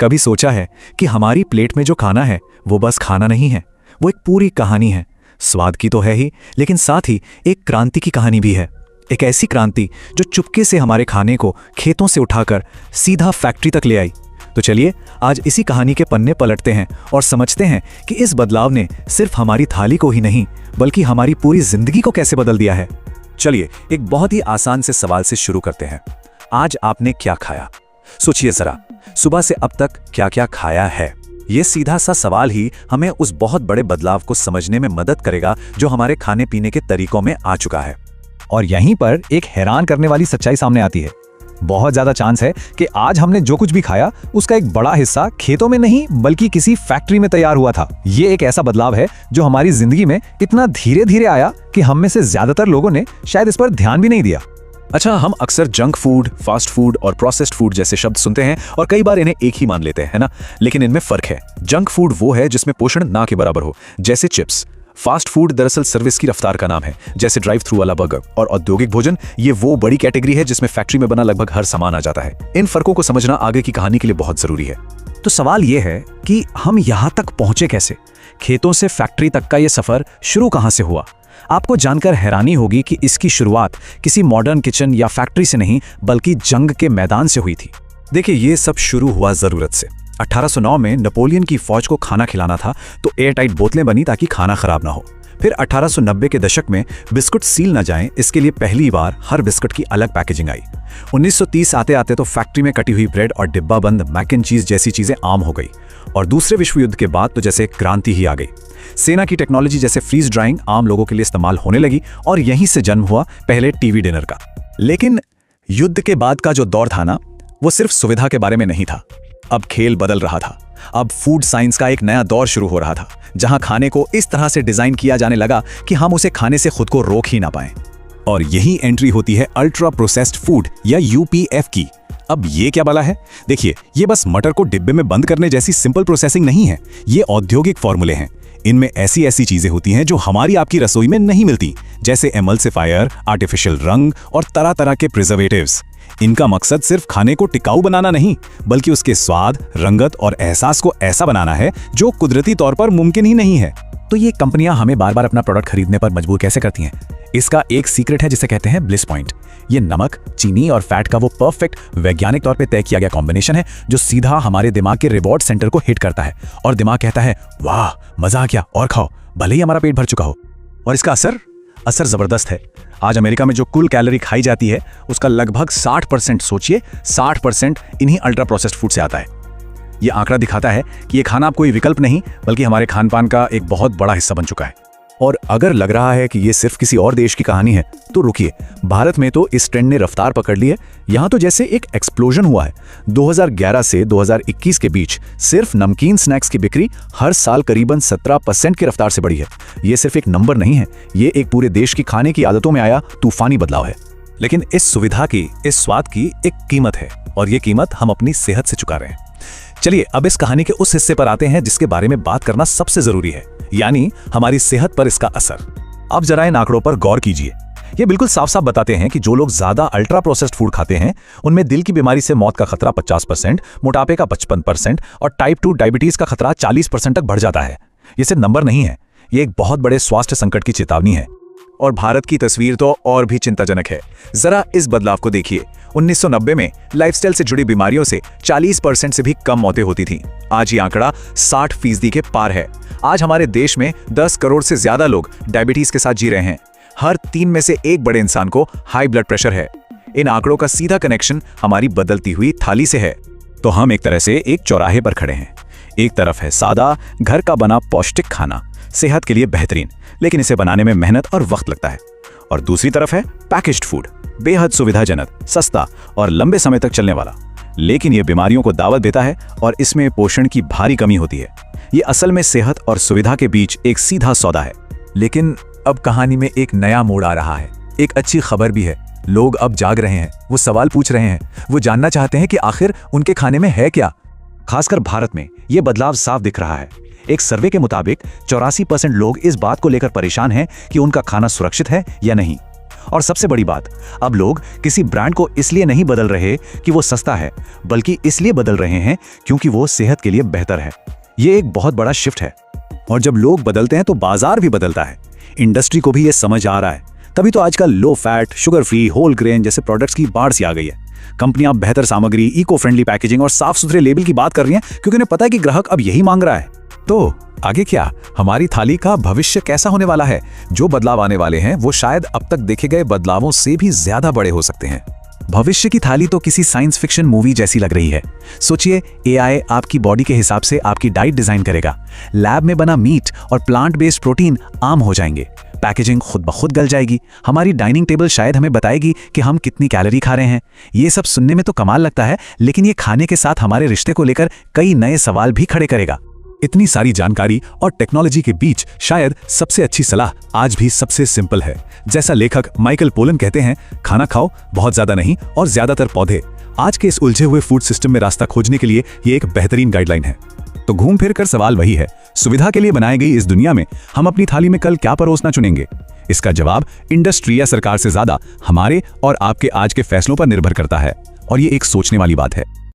कभी सोचा है कि हमारी प्लेट में जो खाना है वो बस खाना नहीं है, वो एक पूरी कहानी है। स्वाद की तो है ही, लेकिन साथ ही एक क्रांति की कहानी भी है। एक ऐसी क्रांति जो चुपके से हमारे खाने को खेतों से उठाकर सीधा फैक्ट्री तक ले आई। तो चलिए आज इसी कहानी के पन्ने पलटते हैं और समझते हैं कि इस बदलाव ने सिर्फ हमारी थाली को ही नहीं बल्कि हमारी पूरी जिंदगी को कैसे बदल दिया है। चलिए एक बहुत ही आसान से सवाल से शुरू करते हैं। आज आपने क्या खाया? सोचिए जरा, सुबह से अब तक क्या क्या खाया है। ये सीधा सा सवाल ही हमें उस बहुत बड़े बदलाव को समझने में मदद करेगा जो हमारे खाने पीने के तरीकों में आ चुका है। और यहीं पर एक हैरान करने वाली सच्चाई सामने आती है। बहुत ज्यादा चांस है कि आज हमने जो कुछ भी खाया उसका एक बड़ा हिस्सा खेतों में नहीं बल्कि किसी फैक्ट्री में तैयार हुआ था। ये एक ऐसा बदलाव है जो हमारी जिंदगी में इतना धीरे धीरे आया कि हम में से ज्यादातर लोगों ने शायद इस पर ध्यान भी नहीं दिया। अच्छा, हम अक्सर जंक फूड, फास्ट फूड और प्रोसेस्ड फूड जैसे शब्द सुनते हैं और कई बार इन्हें एक ही मान लेते हैं, है ना? लेकिन इनमें फर्क है। जंक फूड वो है जिसमें पोषण ना के बराबर हो, जैसे चिप्स। फास्ट फूड दरअसल सर्विस की रफ्तार का नाम है, जैसे ड्राइव थ्रू वाला बर्गर। और औद्योगिक भोजन ये वो बड़ी कैटेगरी है जिसमें फैक्ट्री में बना लगभग हर सामान आ जाता है। इन फर्कों को समझना आगे की कहानी के लिए बहुत जरूरी है। तो सवाल ये है कि हम यहां तक पहुंचे कैसे? खेतों से फैक्ट्री तक का ये सफर शुरू कहां से हुआ? आपको जानकर हैरानी होगी कि इसकी शुरुआत किसी मॉडर्न किचन या फैक्ट्री से नहीं बल्कि जंग के मैदान से हुई थी। देखिए, ये सब शुरू हुआ जरूरत से। 1809 में नेपोलियन की फौज को खाना खिलाना था तो एयरटाइट बोतलें बनी ताकि खाना खराब ना हो। फिर 1890 के दशक में बिस्कुट सील न जाएं, इसके लिए पहली बार हर बिस्कुट की अलग पैकेजिंग आई। 1930 आते आते तो फैक्ट्री में कटी हुई ब्रेड और डिब्बा बंद मैक एंड चीज जैसी चीजें आम हो गई। और दूसरे विश्व युद्ध के बाद तो जैसे क्रांति ही आ गई। सेना की टेक्नोलॉजी जैसे फ्रीज ड्राइंग आम लोगों के लिए इस्तेमाल होने लगी और यहीं से जन्म हुआ पहले टीवी डिनर का। लेकिन युद्ध के बाद का जो दौर था ना, वो सिर्फ सुविधा के बारे में नहीं था। अब खेल बदल रहा था। अब फूड साइंस का एक नया दौर शुरू हो रहा था, जहां खाने को इस तरह से डिजाइन किया जाने लगा कि हम उसे खाने से खुद को रोक ही ना पाएं। और यही एंट्री होती है अल्ट्रा प्रोसेस्ड फूड या यूपीएफ की। अब ये क्या बला है? देखिए, ये बस मटर को डिब्बे में बंद करने जैसी सिंपल प्रोसेसिंग नहीं है। ये औद्योगिक फॉर्मूले हैं। इनमें ऐसी ऐसी चीजें होती हैं जो हमारी आपकी रसोई में नहीं मिलती, जैसे एमल्सिफायर, आर्टिफिशियल रंग और तरह तरह के प्रिजर्वेटिव्स। इनका मकसद सिर्फ खाने को टिकाऊ बनाना नहीं बल्कि उसके स्वाद, रंगत और एहसास को ऐसा बनाना है जो कुदरती तौर पर मुमकिन ही नहीं है। तो ये कंपनियां हमें बार बार अपना प्रोडक्ट खरीदने पर मजबूर कैसे करती हैं? इसका एक सीक्रेट है जिसे कहते हैं ब्लिस पॉइंट। ये नमक, चीनी और फैट का वो परफेक्ट वैज्ञानिक तौर पे तय किया गया कॉम्बिनेशन है जो सीधा हमारे दिमाग के रिवॉर्ड सेंटर को हिट करता है और दिमाग कहता है, वाह मजा आ गया और खाओ, भले ही हमारा पेट भर चुका हो। और इसका असर जबरदस्त है। आज अमेरिका में जो कुल कैलोरी खाई जाती है उसका लगभग 60%, सोचिए 60% इन्हीं अल्ट्रा प्रोसेस्ड फूड से आता है। ये आंकड़ा दिखाता है कि ये खाना अब कोई विकल्प नहीं बल्कि हमारे खान पान का एक बहुत बड़ा हिस्सा बन चुका है। और अगर लग रहा है कि ये सिर्फ किसी और देश की कहानी है तो रुकिए, भारत में तो इस ट्रेंड ने रफ्तार पकड़ ली है। यहाँ तो जैसे एक एक्सप्लोजन हुआ है। 2011 से 2021 के बीच सिर्फ नमकीन स्नैक्स की बिक्री हर साल करीबन 17% की रफ्तार से बढ़ी है। ये सिर्फ एक नंबर नहीं है, ये एक पूरे देश की खाने की आदतों में आया तूफानी बदलाव है। लेकिन इस सुविधा की, इस स्वाद की एक कीमत है और ये कीमत हम अपनी सेहत से चुका रहे हैं। चलिए अब इस कहानी के उस हिस्से पर आते हैं जिसके बारे में बात करना सबसे जरूरी है, यानी हमारी सेहत पर इसका असर। अब जरा इन आंकड़ों पर गौर कीजिए। ये बिल्कुल साफ साफ बताते हैं कि जो लोग ज्यादा अल्ट्रा प्रोसेस्ड फूड खाते हैं उनमें दिल की बीमारी से मौत का खतरा 50%, मोटापे का 55% और टाइप 2 डायबिटीज का खतरा 40% तक बढ़ जाता है। ये सिर्फ नंबर नहीं है, ये एक बहुत बड़े स्वास्थ्य संकट की चेतावनी है। और भारत की तस्वीर तो और भी चिंताजनक है। जरा इस बदलाव को देखिए। 1990 में लाइफस्टाइल से जुड़ी बीमारियों से 40% से भी कम मौतें होती थीं। आज ये आंकड़ा 60% के पार है। आज हमारे देश में 10 करोड़ से ज्यादा लोग डायबिटीज के साथ जी रहे हैं। हर 3 में से 1 बड़े इंसान को हाई ब्लड प्रेशर है। इन आंकड़ों का सीधा कनेक्शन हमारी बदलती हुई थाली से है। तो हम एक तरह से एक चौराहे पर खड़े हैं। एक तरफ है सादा घर का बना पौष्टिक खाना, सेहत के लिए बेहतरीन, लेकिन इसे बनाने में मेहनत और वक्त लगता है। और दूसरी तरफ है पैकेज्ड फूड, बेहद सुविधाजनक, सस्ता और लंबे समय तक चलने वाला, लेकिन ये बीमारियों को दावत देता है और इसमें पोषण की भारी कमी होती है। ये असल में सेहत और सुविधा के बीच एक सीधा सौदा है। लेकिन अब कहानी में एक नया मोड़ आ रहा है। एक अच्छी खबर भी है। लोग अब जाग रहे हैं, वो सवाल पूछ रहे हैं, वो जानना चाहते हैं कि आखिर उनके खाने में है क्या। खासकर भारत में ये बदलाव साफ दिख रहा है। एक सर्वे के मुताबिक 84% लोग इस बात को लेकर परेशान हैं कि उनका खाना सुरक्षित है या नहीं। और सबसे बड़ी बात, अब लोग किसी ब्रांड को इसलिए नहीं बदल रहे कि वो सस्ता है, बल्कि इसलिए बदल रहे हैं क्योंकि वो सेहत के लिए बेहतर है। ये एक बहुत बड़ा शिफ्ट है, और जब लोग बदलते हैं तो बाजार भी बदलता है। इंडस्ट्री को भी ये समझ आ रहा है। तभी तो आजकल low fat, sugar free, whole grain जैसे प्रोडक्ट्स की बाढ़ सी आ गई है। कंपनियां बेहतर सामग्री, इको फ्रेंडली पैकेजिंग और साफ सुथरे लेबल की बात कर रही हैं क्योंकि उन्हें पता है कि ग्राहक अब यही मांग रहा है। तो आगे क्या, हमारी थाली का भविष्य कैसा होने वाला है? जो बदलाव आने वाले हैं वो शायद अब तक देखे गए बदलावों से भी ज्यादा बड़े हो सकते हैं। भविष्य की थाली तो किसी साइंस फिक्शन मूवी जैसी लग रही है। सोचिए, एआई आपकी बॉडी के हिसाब से आपकी डाइट डिजाइन करेगा। लैब में बना मीट और प्लांट बेस्ड प्रोटीन आम हो जाएंगे। पैकेजिंग खुद ब खुद गल जाएगी। हमारी डाइनिंग टेबल शायद हमें बताएगी कि हम कितनी कैलोरी खा रहे हैं। ये सब सुनने में तो कमाल लगता है, लेकिन ये खाने के साथ हमारे रिश्ते को लेकर कई नए सवाल भी खड़े करेगा। इतनी सारी जानकारी और टेक्नोलॉजी के बीच शायद सबसे अच्छी सलाह आज भी सबसे सिंपल है। जैसा लेखक माइकल पोलन कहते हैं, खाना खाओ, बहुत ज्यादा नहीं और ज्यादातर पौधे। आज के इस उलझे हुए फूड सिस्टम में रास्ता खोजने के लिए ये एक बेहतरीन गाइडलाइन है। तो घूम फिर कर सवाल वही है, सुविधा के लिए बनाई गई इस दुनिया में हम अपनी थाली में कल क्या परोसना चुनेंगे? इसका जवाब इंडस्ट्री या सरकार से ज्यादा हमारे और आपके आज के फैसलों पर निर्भर करता है। और ये एक सोचने वाली बात है।